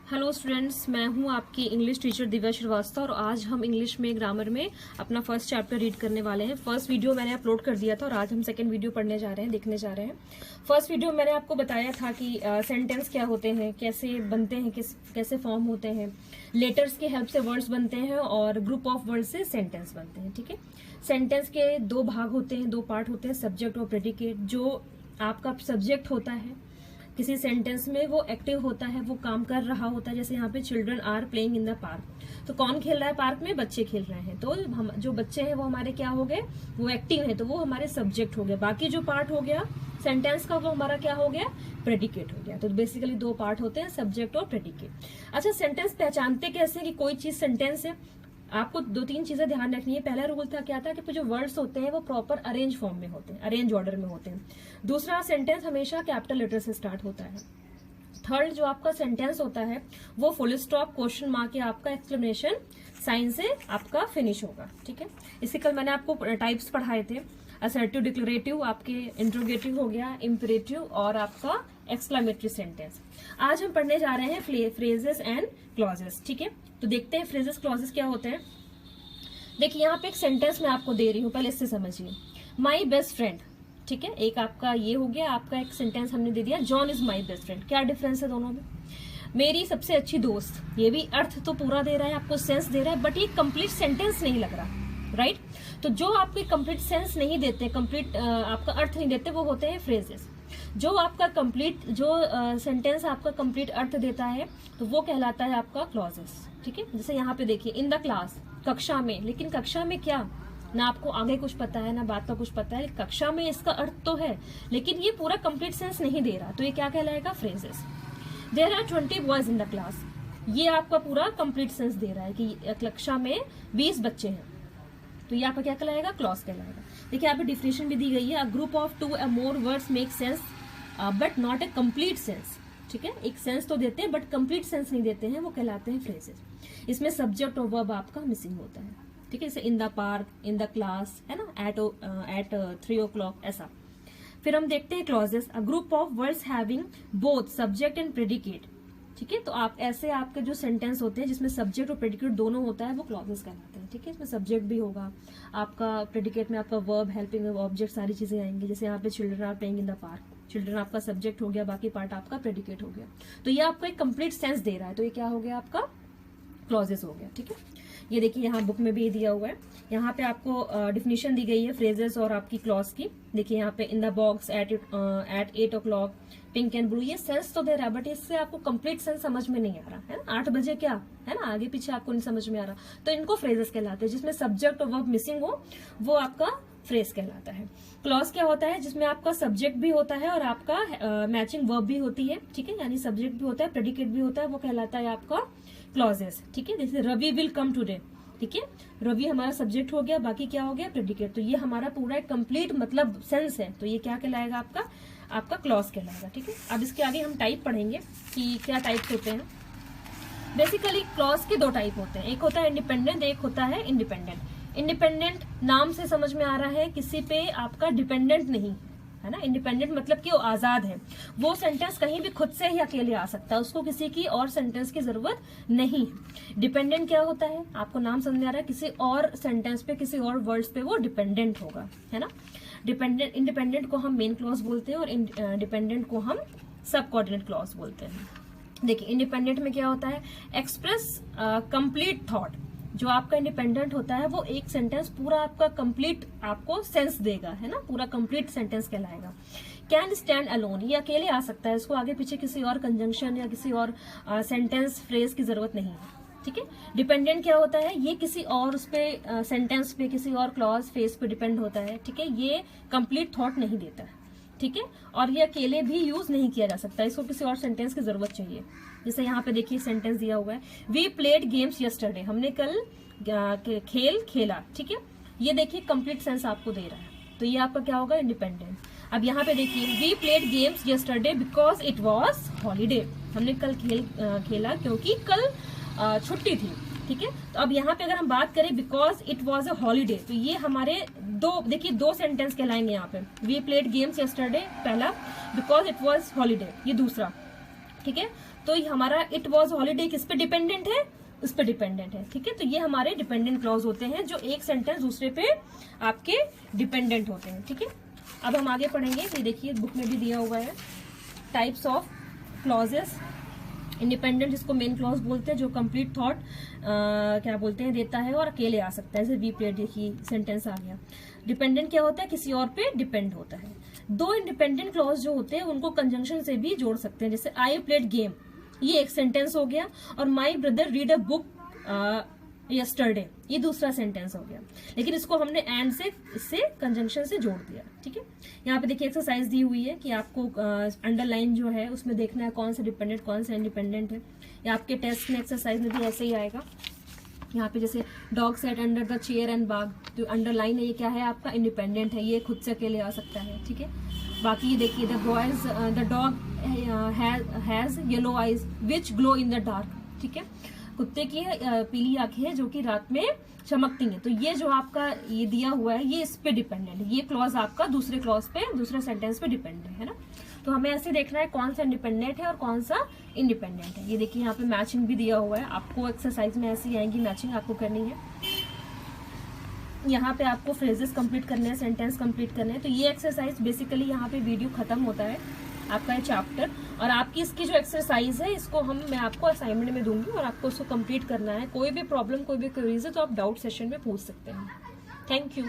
Hello students, मैं हूं आपकी इंग्लिश टीचर दिव्या श्रीवास्तव और आज हम इंग्लिश में ग्रामर में अपना फर्स्ट चैप्टर रीड करने वाले हैं। फर्स्ट वीडियो मैंने अपलोड कर दिया था और आज हम सेकंड वीडियो पढ़ने जा रहे हैं, देखने जा रहे हैं। फर्स्ट वीडियो मैंने आपको बताया था कि सेंटेंस क्या होते हैं, कैसे बनते हैं, कैसे फॉर्म होते हैं, लेटर्स के हेल्प से वर्ड्स बनते हैं और ग्रुप ऑफ वर्ड से सेंटेंस बनते हैं। ठीक है, सेंटेंस के दो भाग होते हैं, दो पार्ट होते हैं, सब्जेक्ट और प्रेडिकेट। जो आपका सब्जेक्ट होता है किसी सेंटेंस में वो एक्टिव होता है, वो काम कर रहा होता है। जैसे यहाँ पे children are playing in the park, तो कौन खेल रहा है पार्क में? बच्चे खेल रहे हैं। तो हम जो बच्चे हैं वो हमारे क्या हो गए? वो एक्टिव है, तो वो हमारे सब्जेक्ट हो गया। बाकी जो पार्ट हो गया सेंटेंस का वो हमारा क्या हो गया? प्रेडिकेट हो गया। तो बेसिकली दो पार्ट होते हैं, सब्जेक्ट और प्रेडिकेट। अच्छा, सेंटेंस पहचानते कैसे कि कोई चीज सेंटेंस है? आपको दो तीन चीजें ध्यान रखनी है। पहला रूल था क्या था कि जो वर्ड्स होते हैं वो प्रॉपर अरेंज फॉर्म में होते हैं, अरेंज ऑर्डर में होते हैं। दूसरा, सेंटेंस हमेशा कैपिटल लेटर से स्टार्ट होता है। थर्ड, जो आपका सेंटेंस होता है वो फुल स्टॉप, क्वेश्चन मार्क या आपका एक्सक्लेमेशन साइन से आपका फिनिश होगा। ठीक है, इसी कल मैंने आपको टाइप्स पढ़ाए थे। असर्टिव, डिक्लेरेटिव, आपके इंट्रोगेटिव हो गया, इंपरेटिव और आपका एक्सक्लेमेटरी सेंटेंस। आज हम पढ़ने जा रहे हैं फ्रेजेस एंड क्लॉजेस। ठीक है, तो देखते हैं फ्रेजेस क्लॉजेस क्या होते हैं। देखिए यहाँ पे एक सेंटेंस मैं आपको दे रही हूँ, पहले इससे समझिए। माई बेस्ट फ्रेंड, ठीक है, एक आपका ये हो गया, आपका एक सेंटेंस हमने दे दिया, John is my best friend. क्या डिफरेंस है दोनों में? मेरी सबसे अच्छी दोस्त, ये भी अर्थ तो पूरा दे रहा है, आपको सेंस दे रहा है, बट ये कंप्लीट सेंटेंस नहीं लग रहा, राइट? तो जो आपके कंप्लीट सेंस नहीं देते, कंप्लीट आपका अर्थ नहीं देते, वो होते हैं फ्रेजेस। जो आपका कंप्लीट सेंटेंस आपका कंप्लीट अर्थ देता है तो वो कहलाता है आपका क्लॉजेस। ठीक है, जैसे यहाँ पे देखिए, इन द क्लास, कक्षा में। लेकिन कक्षा में क्या? ना आपको आगे कुछ पता है ना बात का कुछ पता है। कक्षा में इसका अर्थ तो है, लेकिन ये पूरा कंप्लीट सेंस नहीं दे रहा, तो ये क्या कहलाएगा? Phrases. There are 20 boys in the class, ये आपका पूरा कंप्लीट सेंस दे रहा है कि कक्षा में 20 बच्चे हैं, तो ये आपका क्या कहलाएगा? क्लॉज कहलाएगा। देखिए यहाँ पे डिफिनेशन भी दी गई है, a group of 2 or more words make sense but not a complete sense. ठीक है, एक सेंस तो देते हैं बट कंप्लीट सेंस नहीं देते हैं, वो कहलाते हैं फ्रेजेस। इसमें सब्जेक्ट और वर्ब आपका मिसिंग होता है। ठीक है, जैसे इन the park, in the class, है ना, एट 3 o'clock, ऐसा। फिर हम देखते हैं clauses, a group of words having both subject and predicate. ठीक है, तो आप ऐसे आपके जो सेंटेंस होते हैं जिसमें सब्जेक्ट और प्रेडिकेट दोनों होता है वो क्लॉजेस कहलाते हैं। ठीक है, इसमें सब्जेक्ट भी होगा आपका, प्रेडिकेट में आपका वर्ब, हेल्पिंग ऑब्जेक्ट, सारी चीजें आएंगी। जैसे यहाँ पे children are playing in the park, children आपका सब्जेक्ट हो गया, बाकी पार्ट आपका प्रेडिकेट हो गया। तो ये आपको एक कंप्लीट सेंस दे रहा है, तो ये क्या हो गया? आपका क्लॉजेस हो गया। ठीक है, ये देखिए यहाँ बुक में भी दिया हुआ है, यहाँ पे आपको डिफिनेशन दी गई है फ्रेजेस और आपकी क्लॉज की। देखिए यहाँ पे in the box, at 8 o'clock, pink and blue, ये सेंस तो दे रहा है बट इससे आपको कंप्लीट सेंस समझ में नहीं आ रहा है ना। 8 बजे क्या है ना, आगे पीछे आपको नहीं समझ में आ रहा, तो इनको फ्रेजेस कहलाते हैं। जिसमें सब्जेक्ट और वर्ब मिसिंग हो वो आपका फ्रेज कहलाता है। क्लॉज क्या होता है? जिसमें आपका सब्जेक्ट भी होता है और आपका मैचिंग वर्ब भी होती है। ठीक है, यानी सब्जेक्ट भी होता है, प्रेडिकेट भी होता है, वो कहलाता है आपका क्लॉजेस। ठीक है, जैसे रवि विल कम टुडे। ठीक है, रवि हमारा सब्जेक्ट हो गया, बाकी क्या हो गया? प्रेडिकेट। तो ये हमारा पूरा एक कंप्लीट मतलब सेंस है, तो ये क्या कहलाएगा? आपका क्लॉज कहलाएगा। ठीक है, अब इसके आगे हम टाइप पढ़ेंगे कि क्या टाइप्स होते हैं। बेसिकली क्लॉज के दो टाइप होते हैं, एक होता है इंडिपेंडेंट, एक होता है इंडिपेंडेंट। इंडिपेंडेंट नाम से समझ में आ रहा है किसी पे आपका डिपेंडेंट नहीं है ना। इंडिपेंडेंट मतलब कि वो आजाद है, वो सेंटेंस कहीं भी खुद से ही अकेले आ सकता है, उसको किसी की और सेंटेंस की जरूरत नहीं। डिपेंडेंट क्या होता है? आपको नाम समझ में आ रहा है, किसी और सेंटेंस पे, किसी और वर्ड्स पे वो डिपेंडेंट होगा, है ना। डिपेंडेंट, इंडिपेंडेंट को हम मेन क्लॉज बोलते हैं और डिपेंडेंट को हम सब कोऑर्डिनेट क्लॉज बोलते हैं। देखिए इंडिपेंडेंट में क्या होता है? Express complete thought. जो आपका इंडिपेंडेंट होता है वो एक सेंटेंस पूरा आपका कंप्लीट आपको सेंस देगा, है ना, पूरा कंप्लीट सेंटेंस कहलाएगा। कैन स्टैंड अलोन, ये अकेले आ सकता है, इसको आगे पीछे किसी और कंजंक्शन या किसी और सेंटेंस फ्रेज की जरूरत नहीं है। ठीक है, डिपेंडेंट क्या होता है? ये किसी और उस पे सेंटेंस पे, किसी और क्लॉज फेस पे डिपेंड होता है। ठीक है, ये कंप्लीट थॉट नहीं देता है। ठीक है, और ये अकेले भी यूज नहीं किया जा सकता, इसको किसी और सेंटेंस की जरूरत चाहिए। जैसे यहाँ पे देखिए सेंटेंस दिया हुआ है, वी प्लेड गेम्स यस्टरडे, हमने कल खेल खेला। ठीक है, ये देखिए कंप्लीट सेंस आपको दे रहा है, तो ये आपका क्या होगा? इंडिपेंडेंट। अब यहाँ पे देखिए, we played games yesterday because it was holiday, हमने कल खेला क्योंकि कल छुट्टी थी। ठीक है, तो अब यहाँ पे अगर हम बात करें because it was a holiday, तो ये हमारे देखिए दो सेंटेंस कहलाएंगे यहाँ पे। वी प्लेड गेम्स यस्टरडे पहला, बिकॉज इट वॉज हॉलीडे ये दूसरा। ठीक है, तो ये हमारा इट वॉज हॉलीडे किस पे डिपेंडेंट है, उस पे डिपेंडेंट है, ठीक है। तो ये हमारे डिपेंडेंट क्लॉज होते हैं जो एक सेंटेंस दूसरे पे आपके डिपेंडेंट होते हैं, ठीक है। अब हम आगे पढ़ेंगे, ये देखिए बुक में भी दिया हुआ है टाइप्स ऑफ क्लॉजेस। इंडिपेंडेंट जिसको मेन क्लॉज बोलते हैं, जो कंप्लीट थॉट क्या बोलते हैं देता है और अकेले आ सकता है, जैसे वी प्लेड, देखिए सेंटेंस आ गया। डिपेंडेंट क्या होता है, किसी और पे डिपेंड होता है। दो इंडिपेंडेंट क्लॉज जो होते हैं उनको कंजंक्शन से भी जोड़ सकते हैं, जैसे आई प्लेड गेम, ये एक सेंटेंस हो गया, और my brother read a book yesterday, ये दूसरा सेंटेंस हो गया। लेकिन इसको हमने एंड से, इससे कंजंक्शन से जोड़ दिया, ठीक है। यहाँ पे देखिए एक्सरसाइज दी हुई है कि आपको अंडरलाइन जो है उसमें देखना है कौन सा डिपेंडेंट कौन सा इंडिपेंडेंट है। या आपके टेस्ट में एक्सरसाइज में भी ऐसे ही आएगा। यहाँ पे जैसे dog sat under the chair and bag, जो अंडरलाइन है ये क्या है आपका, इंडिपेंडेंट है, ये खुद से अकेले आ सकता है, ठीक है। बाकी ये देखिए the dog has yellow eyes which glow in the dark, ठीक है। कुत्ते की पीली आंखें हैं जो कि रात में चमकती हैं। तो ये जो आपका ये दिया हुआ है ये इस पे डिपेंडेंट है, ये क्लॉज आपका दूसरे क्लॉज पे, दूसरे सेंटेंस पे डिपेंडेंट है ना। तो हमें ऐसे देखना है कौन सा इंडिपेंडेंट है और कौन सा इंडिपेंडेंट है। ये देखिए यहाँ पे मैचिंग भी दिया हुआ है, आपको एक्सरसाइज में ऐसी आएंगी मैचिंग आपको करनी है। यहाँ पे आपको फ्रेजेस कंप्लीट करने हैं, सेंटेंस कंप्लीट करने हैं। तो ये एक्सरसाइज बेसिकली यहाँ पे वीडियो खत्म होता है आपका ये चैप्टर, और आपकी इसकी जो एक्सरसाइज है इसको मैं आपको असाइनमेंट में दूंगी और आपको उसको कंप्लीट करना है। कोई भी प्रॉब्लम कोई भी क्वेरीज है तो आप डाउट सेशन में पूछ सकते हैं। Thank you.